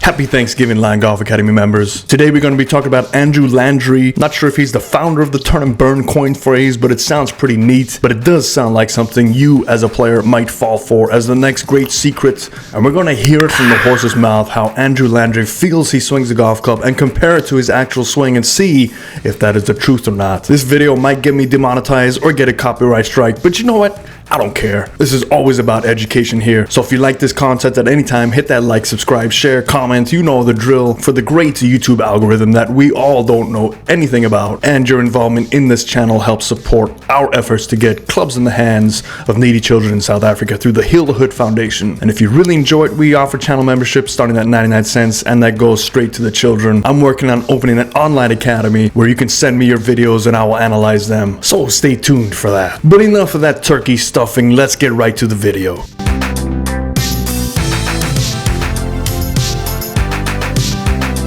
Happy Thanksgiving, Line Golf Academy members. Today we're going to be talking about Andrew Landry. Not sure if he's the founder of the turn and burn coin phrase, but it sounds pretty neat. But it does sound like something you as a player might fall for as the next great secret. And we're going to hear it from the horse's mouth how Andrew Landry feels he swings the golf club and compare it to his actual swing and see if that is the truth or not. This video might get me demonetized or get a copyright strike, but you know what? I don't care. This is always about education here. So if you like this content at any time, hit that like, subscribe, share, comment. You know the drill for the great YouTube algorithm that we all don't know anything about. And your involvement in this channel helps support our efforts to get clubs in the hands of needy children in South Africa through the Heal the Hood Foundation. And if you really enjoy it, we offer channel membership starting at 99 cents and that goes straight to the children. I'm working on opening an online academy where you can send me your videos and I will analyze them. So stay tuned for that. But enough of that turkey stuffing, let's get right to the video.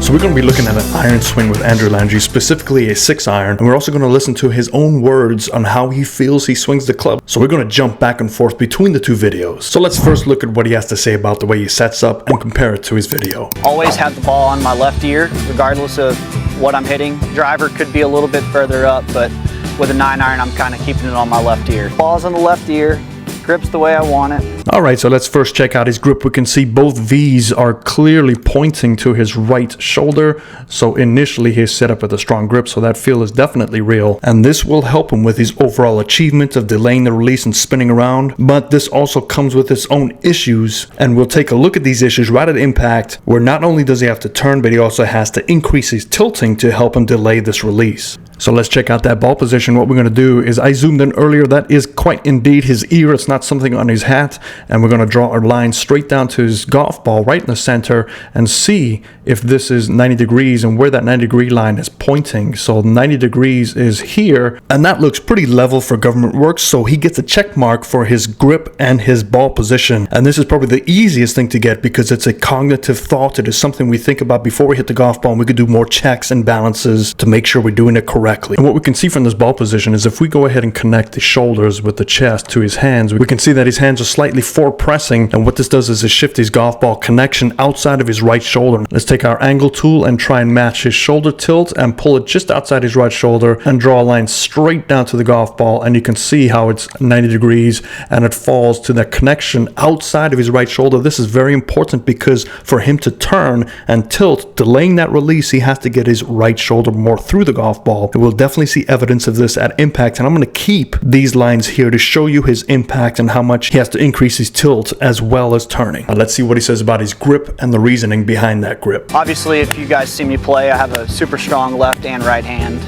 So we're going to be looking at an iron swing with Andrew Landry, specifically a 6-iron, and we're also going to listen to his own words on how he feels he swings the club. So we're going to jump back and forth between the two videos. So let's first look at what he has to say about the way he sets up and compare it to his video. Always have the ball on my left ear, regardless of what I'm hitting. Driver could be a little bit further up, but with a 9-iron, I'm kind of keeping it on my left ear. Ball's on the left ear, grips the way I want it. All right, so let's first check out his grip. We can see both V's are clearly pointing to his right shoulder. So initially he's set up with a strong grip, so that feel is definitely real. And this will help him with his overall achievement of delaying the release and spinning around. But this also comes with its own issues. And we'll take a look at these issues right at impact, where not only does he have to turn, but he also has to increase his tilting to help him delay this release. So let's check out that ball position. What we're going to do is I zoomed in earlier. That is quite indeed his ear. It's not something on his hat. And we're going to draw our line straight down to his golf ball right in the center and see if this is 90 degrees and where that 90-degree line is pointing. So 90 degrees is here, and that looks pretty level for government work. So he gets a check mark for his grip and his ball position. And this is probably the easiest thing to get because it's a cognitive thought. It is something we think about before we hit the golf ball, and we could do more checks and balances to make sure we're doing it correctly. And what we can see from this ball position is if we go ahead and connect the shoulders with the chest to his hands, we can see that his hands are slightly forward pressing, and what this does is it shifts his golf ball connection outside of his right shoulder. Let's take our angle tool and try and match his shoulder tilt and pull it just outside his right shoulder and draw a line straight down to the golf ball, and you can see how it's 90 degrees and it falls to that connection outside of his right shoulder. This is very important because for him to turn and tilt, delaying that release, he has to get his right shoulder more through the golf ball. We'll definitely see evidence of this at impact, and I'm going to keep these lines here to show you his impact and how much he has to increase his tilt as well as turning. Now let's see what he says about his grip and the reasoning behind that grip. Obviously, if you guys see me play, I have a super strong left and right hand,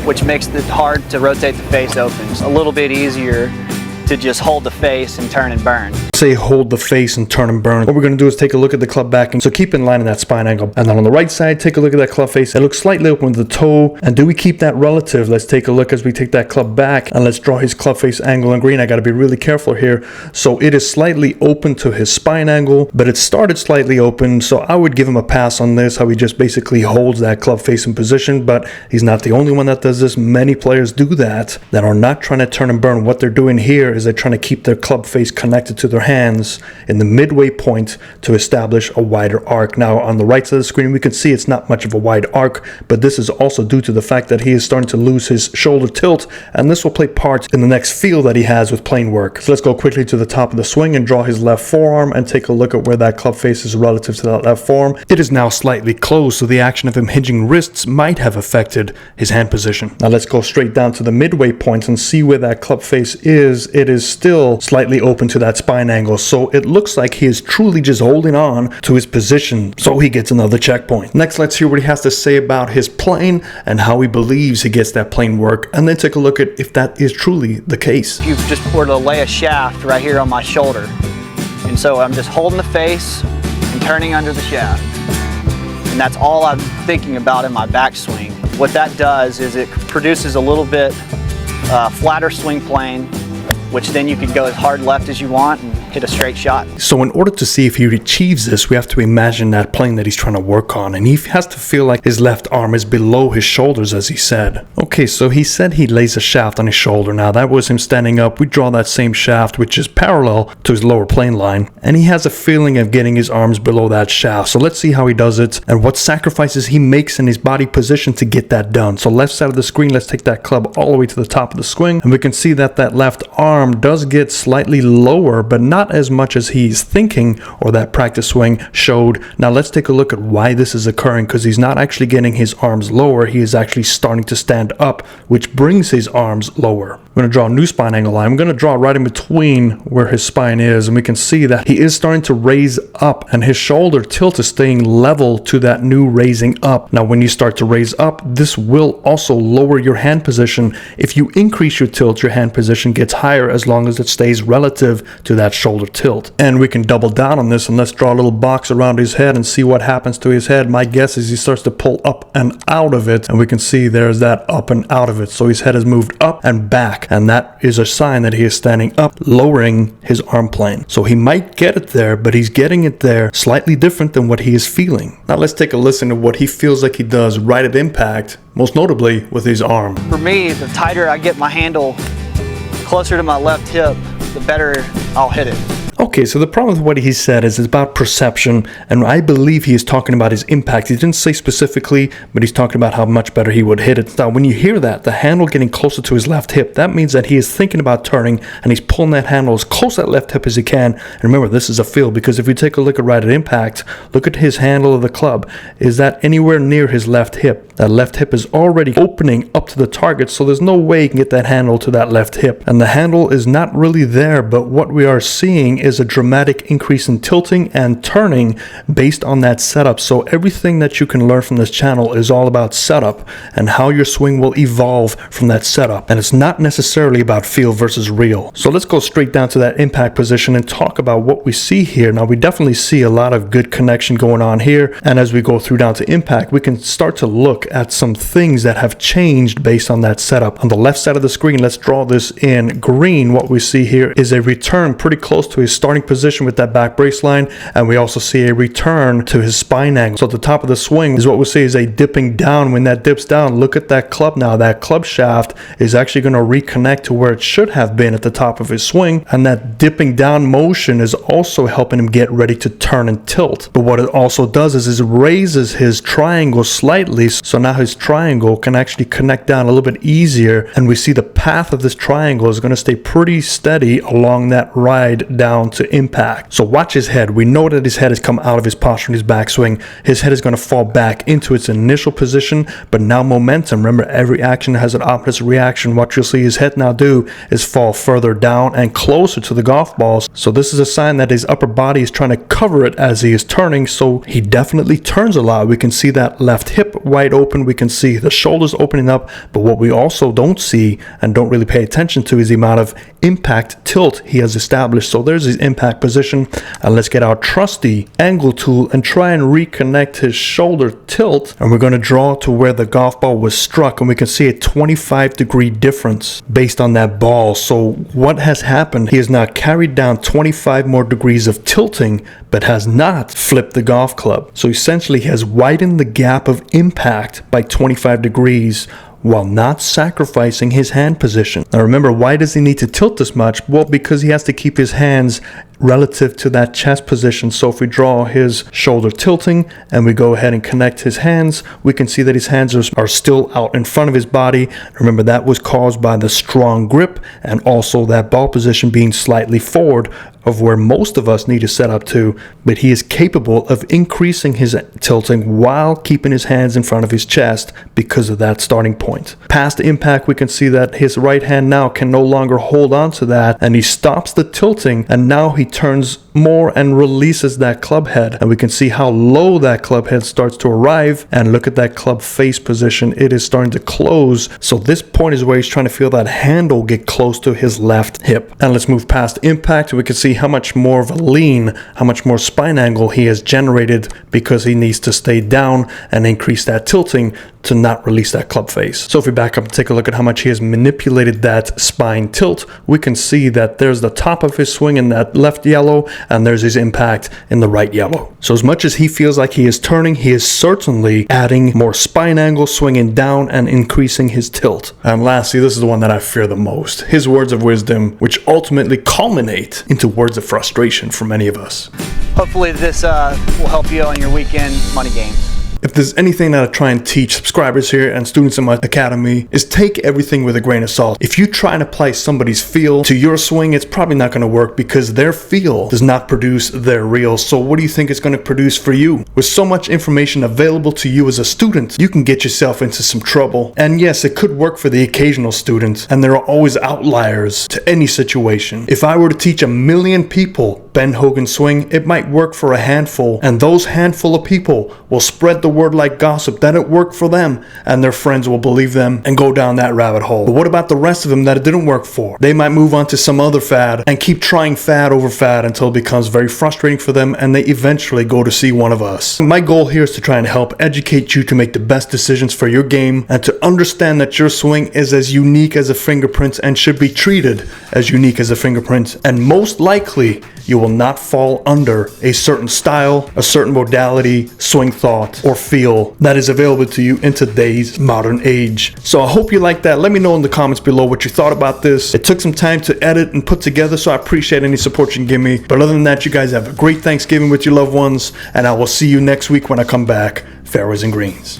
which makes it hard to rotate the face open. It's a little bit easier to just hold the face and turn and burn. Say hold the face and turn and burn. What we're going to do is take a look at the club backing. So keep in line in that spine angle. And then on the right side, take a look at that club face. It looks slightly open with the toe. And do we keep that relative? Let's take a look as we take that club back and let's draw his club face angle in green. I got to be really careful here. So it is slightly open to his spine angle, but it started slightly open. So I would give him a pass on this, how he just basically holds that club face in position, but he's not the only one that does this. Many players do that are not trying to turn and burn. What they're doing here is they're trying to keep their club face connected to their hands in the midway point to establish a wider arc. Now on the right side of the screen we can see it's not much of a wide arc, but this is also due to the fact that he is starting to lose his shoulder tilt, and this will play part in the next feel that he has with plane work. So let's go quickly to the top of the swing and draw his left forearm and take a look at where that club face is relative to that left forearm. It is now slightly closed, so the action of him hinging wrists might have affected his hand position. Now let's go straight down to the midway point and see where that club face is. It is still slightly open to that spine angle, so it looks like he is truly just holding on to his position, so he gets another checkpoint. Next, let's hear what he has to say about his plane and how he believes he gets that plane work, and then take a look at if that is truly the case. If you just were to lay a shaft right here on my shoulder, and so I'm just holding the face and turning under the shaft, and that's all I'm thinking about in my backswing. What that does is it produces a little bit flatter swing plane, which then you can go as hard left as you want and hit a straight shot. So in order to see if he achieves this, we have to imagine that plane that he's trying to work on, and he has to feel like his left arm is below his shoulders, as he said. Okay, so he said he lays a shaft on his shoulder. Now that was him standing up. We draw that same shaft, which is parallel to his lower plane line, and he has a feeling of getting his arms below that shaft. So let's see how he does it and what sacrifices he makes in his body position to get that done. So left side of the screen, let's take that club all the way to the top of the swing, and we can see that that left arm does get slightly lower, but not as much as he's thinking or that practice swing showed. Now let's take a look at why this is occurring, because he's not actually getting his arms lower. He is actually starting to stand up, which brings his arms lower. I'm going to draw a new spine angle line. I'm going to draw right in between where his spine is, and we can see that he is starting to raise up, and his shoulder tilt is staying level to that new raising up. Now when you start to raise up, this will also lower your hand position. If you increase your tilt, your hand position gets higher as long as it stays relative to that shoulder tilt. And we can double down on this, and let's draw a little box around his head and see what happens to his head. My guess is he starts to pull up and out of it, and we can see there's that up and out of it. So his head has moved up and back, and that is a sign that he is standing up, lowering his arm plane. So he might get it there, but he's getting it there slightly different than what he is feeling. Now let's take a listen to what he feels like he does right at impact, most notably with his arm. For me, the tighter I get my handle closer to my left hip, the better I'll hit it. Okay, so the problem with what he said is it's about perception, and I believe he is talking about his impact. He didn't say specifically, but he's talking about how much better he would hit it. Now, when you hear that, the handle getting closer to his left hip, that means that he is thinking about turning, and he's pulling that handle as close to that left hip as he can. And remember, this is a feel, because if you take a look at right at impact, look at his handle of the club. Is that anywhere near his left hip? That left hip is already opening up to the target, so there's no way you can get that handle to that left hip. And the handle is not really there, but what we are seeing is a dramatic increase in tilting and turning based on that setup. So everything that you can learn from this channel is all about setup and how your swing will evolve from that setup. And it's not necessarily about feel versus real. So let's go straight down to that impact position and talk about what we see here. Now we definitely see a lot of good connection going on here. And as we go through down to impact, we can start to look at some things that have changed based on that setup. On the left side of the screen, let's draw this in green. What we see here is a return pretty close to his starting position with that back brace line, and we also see a return to his spine angle. So at the top of the swing is what we see is a dipping down. When that dips down, look at that club now. That club shaft is actually going to reconnect to where it should have been at the top of his swing, and that dipping down motion is also helping him get ready to turn and tilt. But what it also does is it raises his triangle slightly, so now his triangle can actually connect down a little bit easier, and we see the path of this triangle is going to stay pretty steady along that ride down to impact. So watch his head. We know that his head has come out of his posture in his backswing. His head is going to fall back into its initial position, but now momentum. Remember, every action has an opposite reaction. What you'll see his head now do is fall further down and closer to the golf balls. So this is a sign that his upper body is trying to cover it as he is turning. So he definitely turns a lot. We can see that left hip wide open. We can see the shoulders opening up. But what we also don't see and don't really pay attention to is the amount of impact tilt he has established. So there's his impact position, and let's get our trusty angle tool and try and reconnect his shoulder tilt, and we're going to draw to where the golf ball was struck, and we can see a 25-degree difference based on that ball. So what has happened, he has now carried down 25 more degrees of tilting but has not flipped the golf club. So essentially he has widened the gap of impact by 25 degrees while not sacrificing his hand position. Now remember, why does he need to tilt this much? Well, because he has to keep his hands relative to that chest position. So if we draw his shoulder tilting and we go ahead and connect his hands, we can see that his hands are still out in front of his body. Remember, that was caused by the strong grip and also that ball position being slightly forward of where most of us need to set up to, but he is capable of increasing his tilting while keeping his hands in front of his chest because of that starting point. Past impact, we can see that his right hand now can no longer hold on to that, and he stops the tilting, and now he turns more and releases that club head, and we can see how low that club head starts to arrive, and look at that club face position. It is starting to close. So this point is where he's trying to feel that handle get close to his left hip. And let's move past impact. We can see how much more of a lean, how much more spine angle he has generated because he needs to stay down and increase that tilting to not release that club face. So if we back up and take a look at how much he has manipulated that spine tilt, we can see that there's the top of his swing and that left left yellow, and there's his impact in the right yellow. So as much as he feels like he is turning, he is certainly adding more spine angle, swinging down and increasing his tilt. And lastly, this is the one that I fear the most. His words of wisdom, which ultimately culminate into words of frustration for many of us. Hopefully this will help you on your weekend money games. If there's anything that I try and teach subscribers here and students in my academy, is take everything with a grain of salt. If you try and apply somebody's feel to your swing, it's probably not going to work because their feel does not produce their reel. So what do you think it's going to produce for you? With so much information available to you as a student, you can get yourself into some trouble. And yes, it could work for the occasional student, and there are always outliers to any situation. If I were to teach 1 million people Ben Hogan's swing, it might work for a handful, and those handful of people will spread the word like gossip that it worked for them, and their friends will believe them and go down that rabbit hole. But what about the rest of them that it didn't work for? They might move on to some other fad and keep trying fad over fad until it becomes very frustrating for them and they eventually go to see one of us. My goal here is to try and help educate you to make the best decisions for your game and to understand that your swing is as unique as a fingerprint and should be treated as unique as a fingerprint, and most likely you will not fall under a certain style, a certain modality, swing thought, or feel that is available to you in today's modern age. So I hope you like that. Let me know in the comments below what you thought about this. It took some time to edit and put together, so I appreciate any support you can give me. But other than that, you guys have a great Thanksgiving with your loved ones, and I will see you next week when I come back. Fairways and greens.